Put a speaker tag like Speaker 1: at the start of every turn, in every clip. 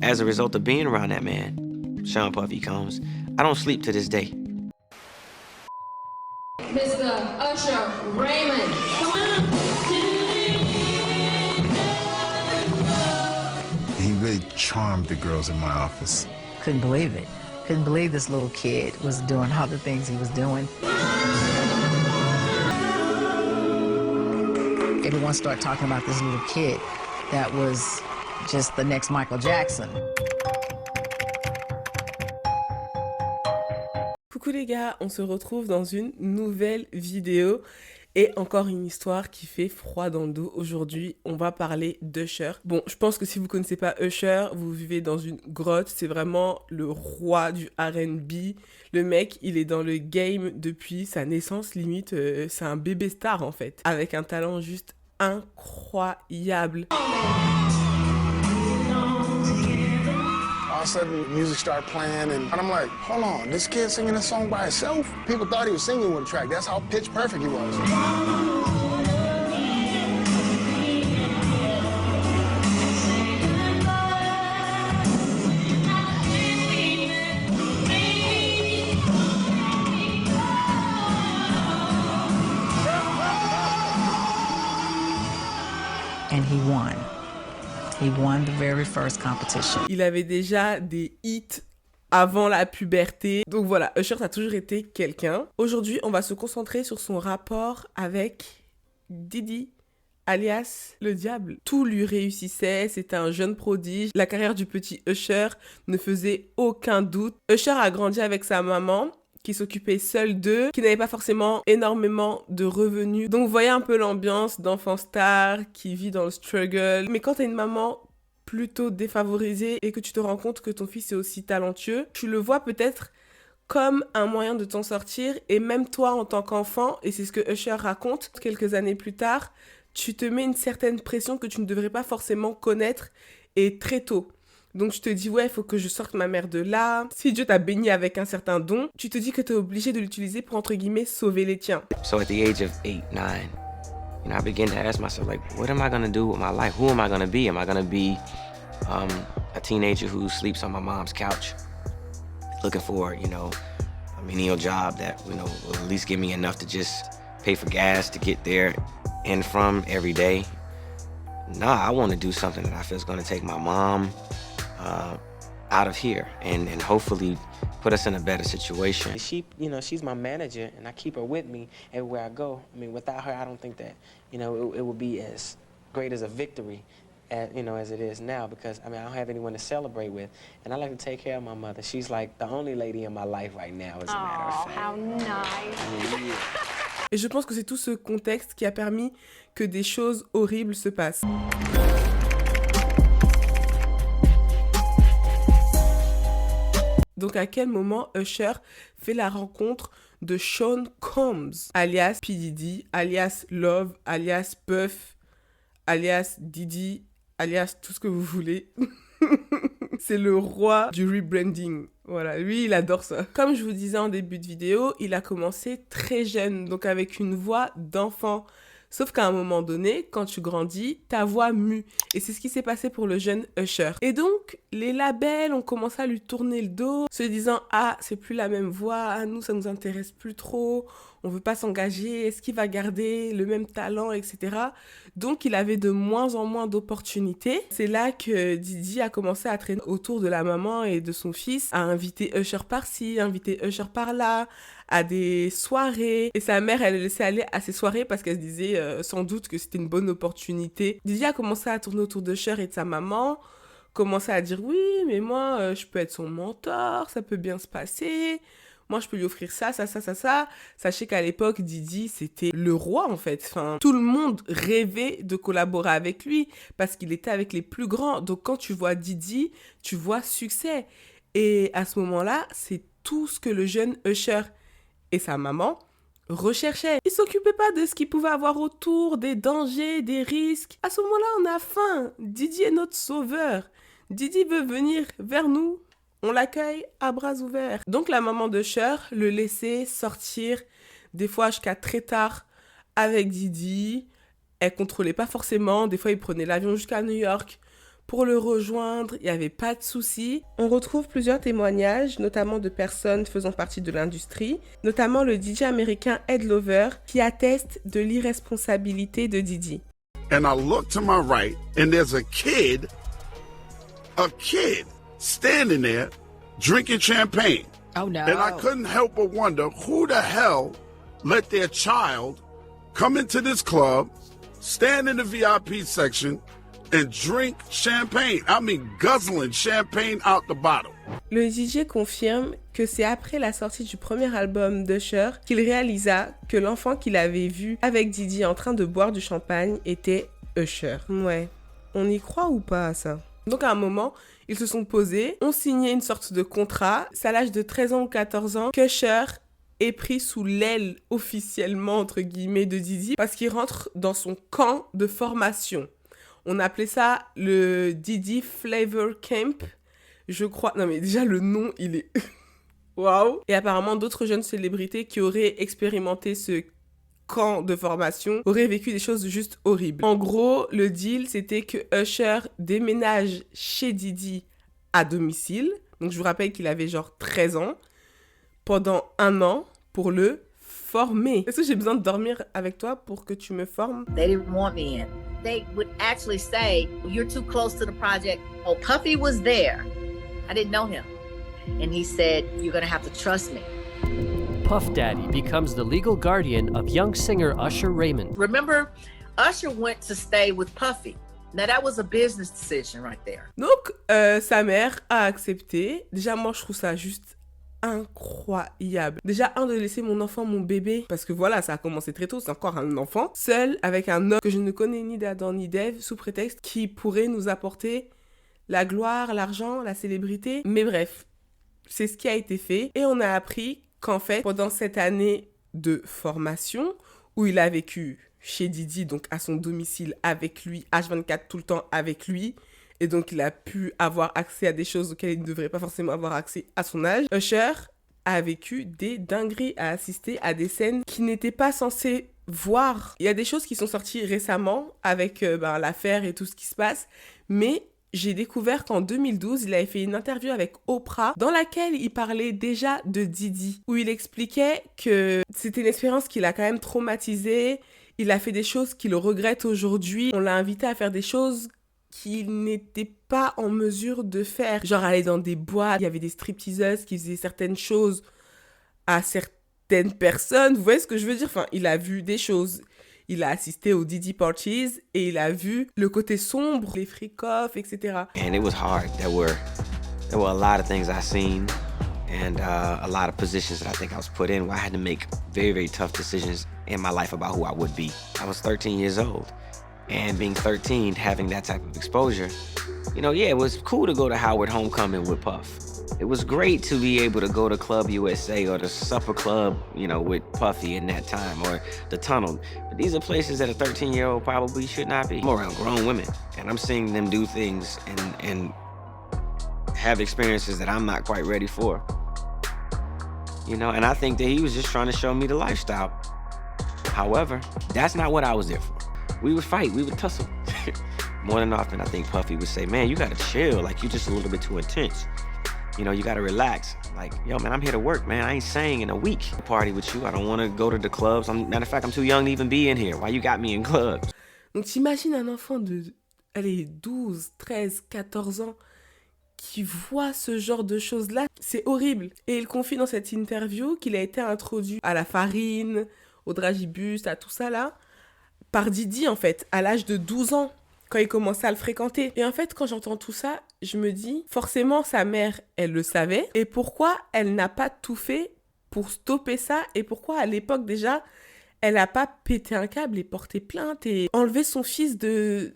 Speaker 1: As a result of being around that man, Sean Puffy Combs, I don't sleep to this day.
Speaker 2: Mr. Usher Raymond. Come on.
Speaker 3: He really charmed the girls in my office.
Speaker 4: Couldn't believe it. Couldn't believe this little kid was doing all the things he was doing. Everyone started talking about this little kid that was just the next Michael Jackson.
Speaker 5: Coucou les gars, on se retrouve dans une nouvelle vidéo et encore une histoire qui fait froid dans le dos. Aujourd'hui, on va parler d'Usher. Bon, je pense que si vous connaissez pas Usher, vous vivez dans une grotte. C'est vraiment le roi du R&B. Le mec, il est dans le game depuis sa naissance, limite, c'est un bébé star en fait, avec un talent juste incroyable.
Speaker 6: All of a sudden, music started playing, and I'm like, hold on, this kid singing this song by himself? People thought he was singing with a track. That's how pitch perfect he was.
Speaker 4: And he won. He won the very first competition.
Speaker 5: Il avait déjà des hits avant la puberté. Donc voilà, Usher, ça a toujours été quelqu'un. Aujourd'hui, on va se concentrer sur son rapport avec Diddy, alias le diable. Tout lui réussissait, c'était un jeune prodige. La carrière du petit Usher ne faisait aucun doute. Usher a grandi avec sa maman, qui s'occupait seule d'eux, qui n'avait pas forcément énormément de revenus. Donc vous voyez un peu l'ambiance d'enfant star qui vit dans le struggle. Mais quand t'as une maman plutôt défavorisée et que tu te rends compte que ton fils est aussi talentueux, tu le vois peut-être comme un moyen de t'en sortir. Et même toi en tant qu'enfant, et c'est ce que Usher raconte quelques années plus tard, tu te mets une certaine pression que tu ne devrais pas forcément connaître et très tôt. Donc tu te dis, ouais, il faut que je sorte ma mère de là. Si Dieu t'a béni avec un certain don, tu te dis que tu es obligé de l'utiliser pour, entre guillemets, sauver les tiens.
Speaker 1: So at the age of 8, 9, I began to ask myself, like, what am I gonna do with my life? Who am I gonna be? Am I gonna be a teenager who sleeps on my mom's couch, looking for, a menial job that, will at least give me enough to just pay for gas to get there and from every day? Nah, I want to do something that I feel is gonna take my mom out of here and hopefully put us in a better situation.
Speaker 7: She's my manager, and I keep her with me everywhere I go. I mean, without her, I don't think that, it would be as great as a victory, as it is now, because, I don't have anyone to celebrate with, and I like to take care of my mother. She's like the only lady in my life right now, as a matter of fact.
Speaker 2: How nice.
Speaker 5: Et je pense que c'est tout ce contexte qui a permis que des choses horribles se passent. Donc à quel moment Usher fait la rencontre de Sean Combs, alias P. Diddy, alias Love, alias Puff, alias Diddy, alias tout ce que vous voulez. C'est le roi du rebranding. Voilà, lui, il adore ça. Comme je vous disais en début de vidéo, il a commencé très jeune, donc avec une voix d'enfant. Sauf qu'à un moment donné, quand tu grandis, ta voix mue. Et c'est ce qui s'est passé pour le jeune Usher. Et donc, les labels ont commencé à lui tourner le dos, se disant « Ah, c'est plus la même voix, à nous, ça nous intéresse plus trop, on veut pas s'engager, est-ce qu'il va garder le même talent, etc. » Donc, il avait de moins en moins d'opportunités. C'est là que Diddy a commencé à traîner autour de la maman et de son fils, à inviter Usher par-ci, inviter Usher par-là, à des soirées. Et sa mère, elle le laissait aller à ces soirées parce qu'elle se disait sans doute que c'était une bonne opportunité. Diddy a commencé à tourner autour d'Usher et de sa maman, commençait à dire oui, mais moi, je peux être son mentor, ça peut bien se passer. Moi, je peux lui offrir ça. Sachez qu'à l'époque, Diddy, c'était le roi, en fait. Enfin, tout le monde rêvait de collaborer avec lui parce qu'il était avec les plus grands. Donc, quand tu vois Diddy, tu vois succès. Et à ce moment-là, c'est tout ce que le jeune Usher et sa maman recherchaient. Ils s'occupaient pas de ce qu'ils pouvaient avoir autour, des dangers, des risques. À ce moment-là, on a faim. Diddy est notre sauveur. Diddy veut venir vers nous. On l'accueille à bras ouverts. Donc la maman de Usher le laissait sortir des fois jusqu'à très tard avec Diddy. Elle contrôlait pas forcément. Des fois, il prenait l'avion jusqu'à New York pour le rejoindre, il n'y avait pas de souci. On retrouve plusieurs témoignages, notamment de personnes faisant partie de l'industrie, notamment le DJ américain Ed Lover, qui atteste de l'irresponsabilité de Didi.
Speaker 8: And I look to my right, and there's a kid standing there drinking champagne.
Speaker 4: Oh no.
Speaker 8: And I couldn't help but wonder who the hell let their child come into this club, stand in the VIP section, and drink champagne. I mean, guzzling champagne out the bottle.
Speaker 5: Le DJ confirme que c'est après la sortie du premier album d'Usher qu'il réalisa que l'enfant qu'il avait vu avec Didi en train de boire du champagne était Usher. Ouais, on y croit ou pas à ça? Donc à un moment, ils se sont posés, ont signé une sorte de contrat. C'est à l'âge de 13 ans ou 14 ans qu'Usher est pris sous l'aile officiellement, entre guillemets, de Didi parce qu'il rentre dans son camp de formation. On appelait ça le Didi Flavor Camp, je crois. Non mais déjà le nom, il est... Waouh. Et apparemment d'autres jeunes célébrités qui auraient expérimenté ce camp de formation auraient vécu des choses juste horribles. En gros, le deal, c'était que Usher déménage chez Didi à domicile. Donc je vous rappelle qu'il avait genre 13 ans pendant 1 an pour le former. Est-ce que j'ai besoin de dormir avec toi pour que tu me formes?
Speaker 9: They didn't want me in. They would actually say, well, you're too close to the project. Oh, Puffy was there. I didn't know him. And he said, you're going to have to trust me.
Speaker 10: Puff Daddy becomes the legal guardian of young singer Usher Raymond.
Speaker 9: Remember, Usher went to stay with Puffy. Now, that was a business decision right there.
Speaker 5: Donc, sa mère a accepté. Déjà, moi, je trouve ça juste incroyable. Déjà, de laisser mon enfant, mon bébé, parce que voilà, ça a commencé très tôt, c'est encore un enfant, seul avec un homme que je ne connais ni d'Adam ni d'Ève, sous prétexte qui pourrait nous apporter la gloire, l'argent, la célébrité. Mais bref, c'est ce qui a été fait. Et on a appris qu'en fait, pendant cette année de formation, où il a vécu chez Didi, donc à son domicile avec lui, H24 tout le temps avec lui, et donc il a pu avoir accès à des choses auxquelles il ne devrait pas forcément avoir accès à son âge, Usher a vécu des dingueries, a assisté à des scènes qu'il n'était pas censé voir. Il y a des choses qui sont sorties récemment avec l'affaire et tout ce qui se passe, mais j'ai découvert qu'en 2012, il avait fait une interview avec Oprah dans laquelle il parlait déjà de Didi, où il expliquait que c'était une expérience qui l'a quand même traumatisé. Il a fait des choses qu'il regrette aujourd'hui. On l'a invité à faire des choses qu'il n'était pas en mesure de faire. Genre aller dans des boîtes, il y avait des stripteaseuses qui faisaient certaines choses à certaines personnes. Vous voyez ce que je veux dire? Enfin, il a vu des choses. Il a assisté aux Didi Parties et il a vu le côté sombre, les freak-off, etc.
Speaker 1: And it was hard. There were a lot of things I seen and a lot of positions that I think I was put in where I had to make very, very tough decisions in my life about who I would be. I was 13 years old, and being 13, having that type of exposure, you know, yeah, it was cool to go to Howard Homecoming with Puff. It was great to be able to go to Club USA or the Supper Club, you know, with Puffy in that time, or the Tunnel. But these are places that a 13-year-old probably should not be. I'm around grown women, and I'm seeing them do things and have experiences that I'm not quite ready for. You know, and I think that he was just trying to show me the lifestyle. However, that's not what I was there for. We would fight, we would tussle. More than often, I think Puffy would say, man, you gotta chill, like you're just a little bit too intense. You know, you gotta relax. Like, yo, man, I'm here to work, man. I ain't sang in a week. Party with you. I don't want to go to the clubs. Matter of fact, I'm too young to even be in here. Why you got me in clubs?
Speaker 5: Donc, t'imagines un enfant de, 12, 13, 14 ans qui voit ce genre de choses-là. C'est horrible. Et il confie dans cette interview qu'il a été introduit à la farine, au dragibus, à tout ça là, par Didi, en fait, à l'âge de 12 ans. Quand il commençait à le fréquenter. Et en fait, quand j'entends tout ça, je me dis, forcément, sa mère, elle le savait. Et pourquoi elle n'a pas tout fait pour stopper ça? Et pourquoi, à l'époque, déjà, elle n'a pas pété un câble et porté plainte et enlevé son fils de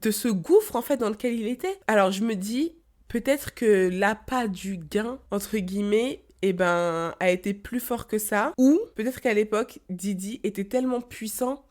Speaker 5: ce gouffre, en fait, dans lequel il était? Alors, je me dis, peut-être que l'appât du gain, entre guillemets, a été plus fort que ça. Ou peut-être qu'à l'époque, Didi était tellement puissant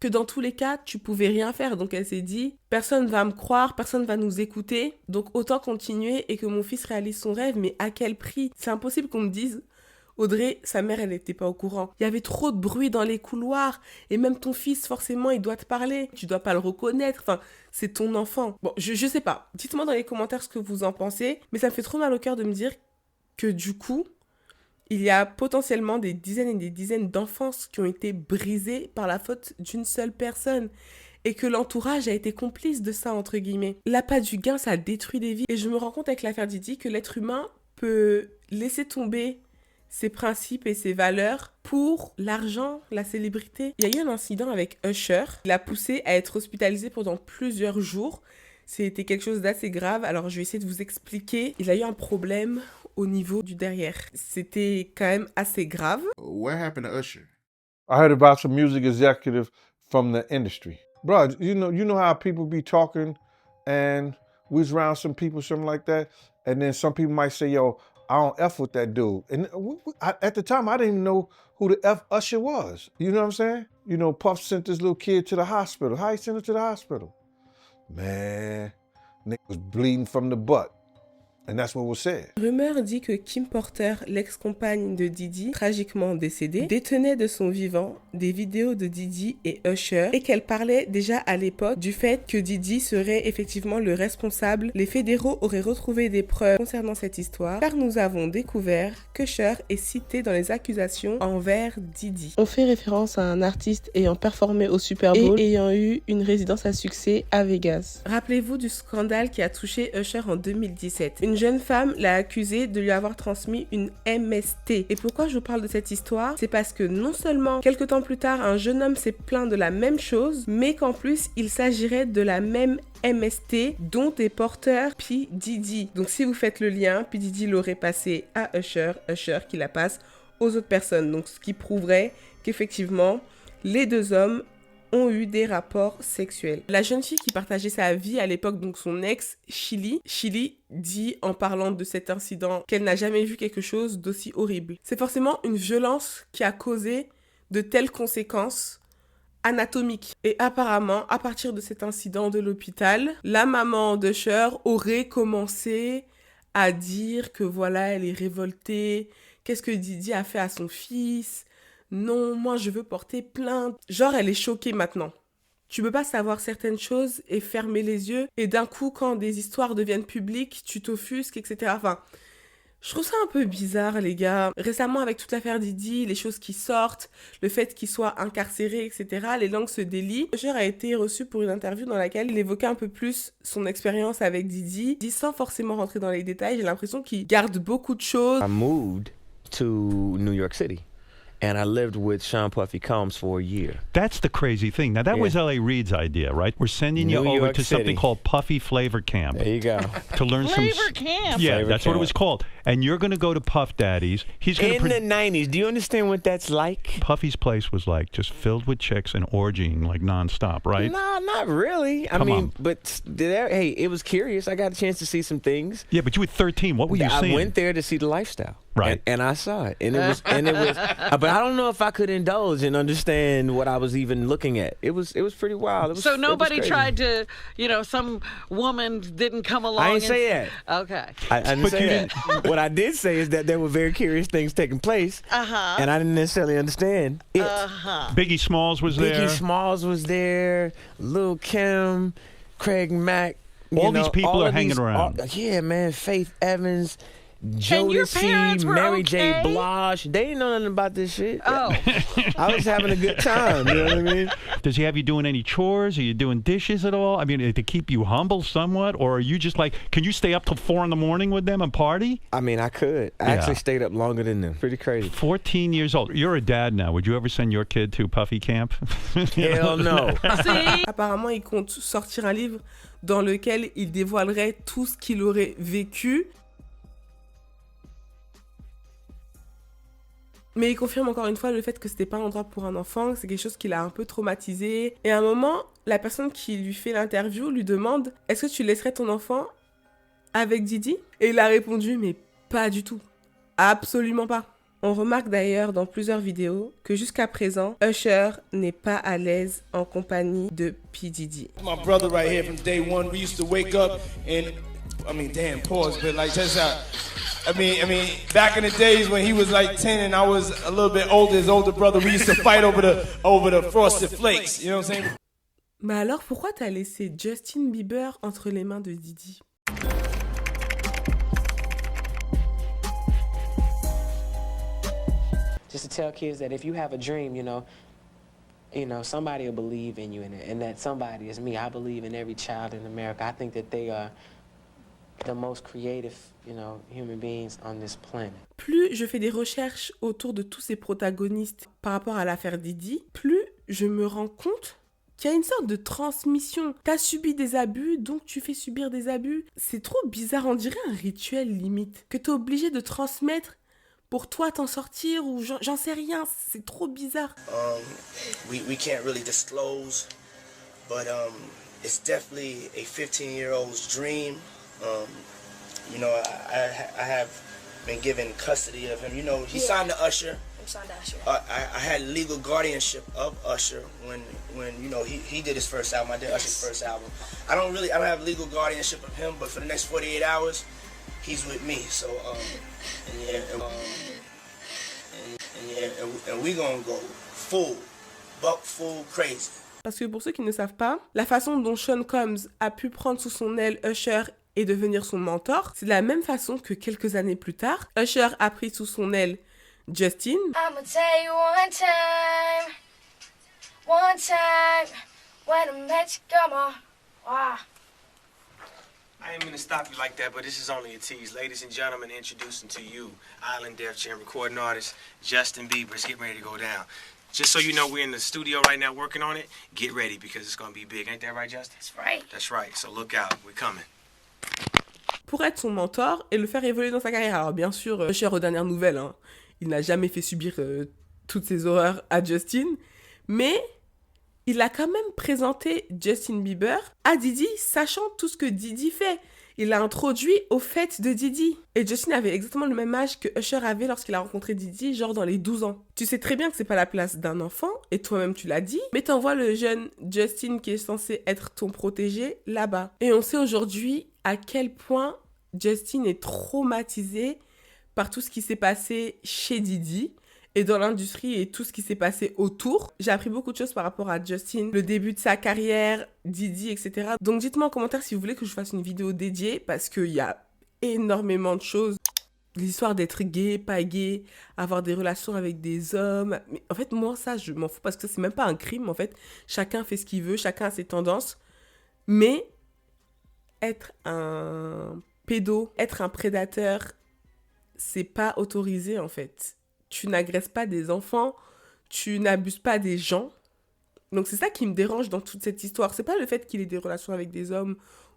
Speaker 5: que dans tous les cas, tu pouvais rien faire. Donc elle s'est dit, personne va me croire, personne va nous écouter, donc autant continuer et que mon fils réalise son rêve, mais à quel prix? C'est impossible qu'on me dise, Audrey, sa mère, elle n'était pas au courant. Il y avait trop de bruit dans les couloirs. Et même ton fils, forcément, il doit te parler. Tu dois pas le reconnaître. Enfin, c'est ton enfant. Bon, je sais pas. Dites-moi dans les commentaires ce que vous en pensez. Mais ça me fait trop mal au cœur de me dire que du coup, il y a potentiellement des dizaines et des dizaines d'enfances qui ont été brisées par la faute d'une seule personne. Et que l'entourage a été complice de ça, entre guillemets. L'appât du gain, ça détruit des vies. Et je me rends compte avec l'affaire Didi que l'être humain peut laisser tomber ses principes et ses valeurs pour l'argent, la célébrité. Il y a eu un incident avec Usher. Il l'a poussé à être hospitalisé pendant plusieurs jours. C'était quelque chose d'assez grave. Alors, je vais essayer de vous expliquer. Il a eu un problème au niveau du derrière. C'était quand même assez grave.
Speaker 11: What happened to Usher?
Speaker 12: I heard about some music executive from the industry. Bro, you know how people be talking and we was around some people, something like that, and then some people might say, yo, I don't F with that dude. And at the time, I didn't even know who the F Usher was. You know what I'm saying? You know, Puff sent this little kid to the hospital. How he sent him to the hospital? Man, nigga was bleeding from the butt. And that's what was said.
Speaker 5: Rumeur dit que Kim Porter, l'ex-compagne de Didi, tragiquement décédée, détenait de son vivant des vidéos de Didi et Usher et qu'elle parlait déjà à l'époque du fait que Didi serait effectivement le responsable. Les fédéraux auraient retrouvé des preuves concernant cette histoire car nous avons découvert qu'Usher est cité dans les accusations envers Didi. On fait référence à un artiste ayant performé au Super Bowl et ayant eu une résidence à succès à Vegas. Rappelez-vous du scandale qui a touché Usher en 2017. Une jeune femme l'a accusé de lui avoir transmis une MST. Et pourquoi je vous parle de cette histoire? C'est parce que non seulement, quelques temps plus tard, un jeune homme s'est plaint de la même chose, mais qu'en plus, il s'agirait de la même MST dont est porteur P. Diddy. Donc si vous faites le lien, P. Diddy l'aurait passé à Usher, Usher qui la passe aux autres personnes. Donc ce qui prouverait qu'effectivement, les deux hommes ont eu des rapports sexuels. La jeune fille qui partageait sa vie à l'époque, donc son ex, Chili dit en parlant de cet incident qu'elle n'a jamais vu quelque chose d'aussi horrible. C'est forcément une violence qui a causé de telles conséquences anatomiques. Et apparemment, à partir de cet incident de l'hôpital, la maman d'Usher aurait commencé à dire que voilà, elle est révoltée, qu'est-ce que Didi a fait à son fils ? Non, moi je veux porter plainte. Genre, elle est choquée maintenant. Tu peux pas savoir certaines choses et fermer les yeux. Et d'un coup, quand des histoires deviennent publiques, tu t'offusques, etc. Enfin, je trouve ça un peu bizarre, les gars. Récemment, avec toute l'affaire Didi, les choses qui sortent, le fait qu'il soit incarcéré, etc., les langues se délient. Usher a été reçu pour une interview dans laquelle il évoquait un peu plus son expérience avec Didi, sans forcément rentrer dans les détails. J'ai l'impression qu'il garde beaucoup de choses.
Speaker 13: I moved to New York City. And I lived with Sean Puffy Combs for a year.
Speaker 14: That's the crazy thing. Now, that was L.A. Reid's idea, right? We're sending you over to something called Puffy Flavor Camp.
Speaker 13: There you go.
Speaker 14: To learn
Speaker 15: Flavor Camp.
Speaker 14: Yeah,
Speaker 13: Flavor
Speaker 14: that's
Speaker 13: Camp.
Speaker 14: what it was called. And you're going to go to Puff Daddy's. He's going
Speaker 13: In the 90s, do you understand what that's like?
Speaker 14: Puffy's place was like just filled with chicks and orgying like nonstop, right?
Speaker 13: No, not really. I mean, but hey, it was curious. I got a chance to see some things.
Speaker 14: Yeah, but you were 13. What were you seeing?
Speaker 13: I went there to see the lifestyle.
Speaker 14: Right.
Speaker 13: And I saw it. And it was but I don't know if I could indulge and understand what I was even looking at. It was pretty wild.
Speaker 15: So nobody tried to, some woman didn't come along.
Speaker 13: I didn't say that.
Speaker 15: Okay.
Speaker 13: I didn't say that. What I did say is that there were very curious things taking place.
Speaker 15: Uh-huh.
Speaker 13: And I didn't necessarily understand it.
Speaker 15: Uh-huh.
Speaker 14: Biggie Smalls was there.
Speaker 13: Biggie Smalls was there. Lil' Kim, Craig Mack.
Speaker 14: All these people are hanging around.
Speaker 13: Yeah, man. Faith Evans.
Speaker 15: And your parents
Speaker 13: Jodeci,
Speaker 15: were
Speaker 13: Mary
Speaker 15: okay?
Speaker 13: J. Blige. They didn't know nothing about this shit.
Speaker 15: Oh.
Speaker 13: I was having a good time, you know what I mean?
Speaker 14: Does he have you doing any chores? Are you doing dishes at all? I mean, to keep you humble somewhat? Or are you just like, can you stay up till 4 a.m. with them and party?
Speaker 13: I mean, I could. I actually stayed up longer than them. Pretty crazy.
Speaker 14: 14 years old. You're a dad now. Would you ever send your kid to Puffy Camp?
Speaker 13: Hell no.
Speaker 5: Apparemment, il compte sortir un livre dans lequel il dévoilerait tout ce qu'il aurait vécu. Mais il confirme encore une fois le fait que c'était pas un endroit pour un enfant, que c'est quelque chose qui l'a un peu traumatisé. Et à un moment, la personne qui lui fait l'interview lui demande « Est-ce que tu laisserais ton enfant avec Didi ?» Et il a répondu « Mais pas du tout. Absolument pas. » On remarque d'ailleurs dans plusieurs vidéos que jusqu'à présent, Usher n'est pas à l'aise en compagnie de P. Diddy.
Speaker 16: My brother right here from day one, we used to wake up and, damn, pause, but like just
Speaker 11: I mean, back in the days when he was like 10 and I was a little bit older, his older brother, we used to fight over the Frosted Flakes. You know what I'm saying?
Speaker 5: Mais alors, pourquoi t'as laissé Justin Bieber entre les mains de Didi?
Speaker 7: Just to tell kids that if you have a dream, you know, somebody will believe in you, and that somebody is me. I believe in every child in America. I think that they are the most creative, human beings on this planet.
Speaker 5: Plus je fais des recherches autour de tous ces protagonistes par rapport à l'affaire Didi, plus je me rends compte qu'il y a une sorte de transmission. T'as subi des abus, donc tu fais subir des abus. C'est trop bizarre, on dirait un rituel limite, que t'es obligé de transmettre pour toi t'en sortir, ou j'en sais rien, c'est trop bizarre.
Speaker 16: We can't really disclose, but it's definitely a 15-year-old's dream. I have been given custody of him. He signed to Usher.
Speaker 17: I'm signed to Usher.
Speaker 16: I had legal guardianship of Usher when he did his first album. I did Usher's first album. I don't have legal guardianship of him, but for the next 48 hours, he's with me. So and we gonna go full crazy.
Speaker 5: Parce que pour ceux qui ne savent pas, la façon dont Sean Combs a pu prendre sous son aile Usher et devenir son mentor, c'est de la même façon que quelques années plus tard, Usher a pris sous son aile Justin.
Speaker 17: I'ma tell you one time, when I met you, come on. Wow.
Speaker 18: I ain't mean to stop you like that, but this is only a tease. Ladies and gentlemen, introducing to you, Island Def Jam recording artist, Justin Bieber. It's getting ready to go down. Just so you know, we're in the studio right now working on it. Get ready because it's going to be big. Ain't that right, Justin?
Speaker 17: That's right.
Speaker 18: That's right. So look out. We're coming.
Speaker 5: Pour être son mentor et le faire évoluer dans sa carrière. Alors bien sûr, Usher aux dernières nouvelles, il n'a jamais fait subir toutes ces horreurs à Justin, mais il a quand même présenté Justin Bieber à Didi, sachant tout ce que Didi fait. Il l'a introduit au fait de Didi. Et Justin avait exactement le même âge que Usher avait lorsqu'il a rencontré Didi, genre dans les 12 ans. Tu sais très bien que c'est pas la place d'un enfant, et toi-même tu l'as dit, mais t'envoies le jeune Justin qui est censé être ton protégé là-bas. Et on sait aujourd'hui à quel point Justin est traumatisé par tout ce qui s'est passé chez Didi et dans l'industrie et tout ce qui s'est passé autour. J'ai appris beaucoup de choses par rapport à Justin, le début de sa carrière, Didi, etc. Donc dites-moi en commentaire si vous voulez que je fasse une vidéo dédiée parce qu'il y a énormément de choses. L'histoire d'être gay, pas gay, avoir des relations avec des hommes. Mais en fait, moi, ça, je m'en fous parce que c'est même pas un crime. En fait, chacun fait ce qu'il veut, chacun a ses tendances. Mais être un pédo, être un prédateur, c'est pas autorisé en fait. Tu n'agresses pas des enfants, tu n'abuses pas des gens. Donc c'est ça qui me dérange dans toute cette histoire. C'est pas le fait qu'il ait des relations avec des hommes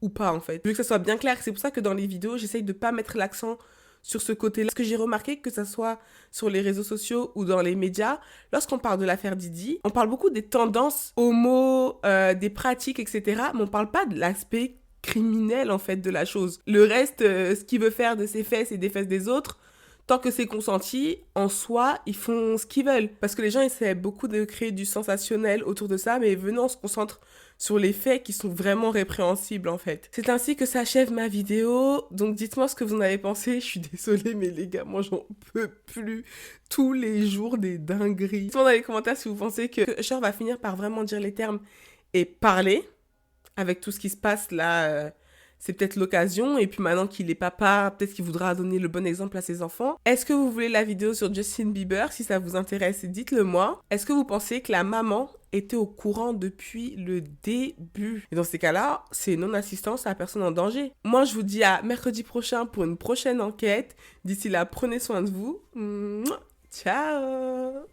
Speaker 5: ou pas en fait. Je veux que ça soit bien clair. C'est pour ça que dans les vidéos, j'essaye de pas mettre l'accent sur ce côté-là. Parce que j'ai remarqué que ça soit sur les réseaux sociaux ou dans les médias, lorsqu'on parle de l'affaire Didi, on parle beaucoup des tendances homo, des pratiques, etc. Mais on parle pas de l'aspect criminel en fait de la chose. Le reste, ce qu'il veut faire de ses fesses et des fesses des autres, tant que c'est consenti, en soi, ils font ce qu'ils veulent. Parce que les gens essaient beaucoup de créer du sensationnel autour de ça, mais venons, on se concentre sur les faits qui sont vraiment répréhensibles en fait. C'est ainsi que s'achève ma vidéo, donc dites-moi ce que vous en avez pensé. Je suis désolée mais les gars, moi j'en peux plus. Tous les jours des dingueries. Dites-moi dans les commentaires si vous pensez que Usher va finir par vraiment dire les termes et parler. Avec tout ce qui se passe là, c'est peut-être l'occasion. Et puis maintenant qu'il est papa, peut-être qu'il voudra donner le bon exemple à ses enfants. Est-ce que vous voulez la vidéo sur Justin Bieber? Si ça vous intéresse, dites-le moi. Est-ce que vous pensez que la maman était au courant depuis le début? Et dans ces cas-là, c'est non-assistance à la personne en danger. Moi, je vous dis à mercredi prochain pour une prochaine enquête. D'ici là, prenez soin de vous. Ciao!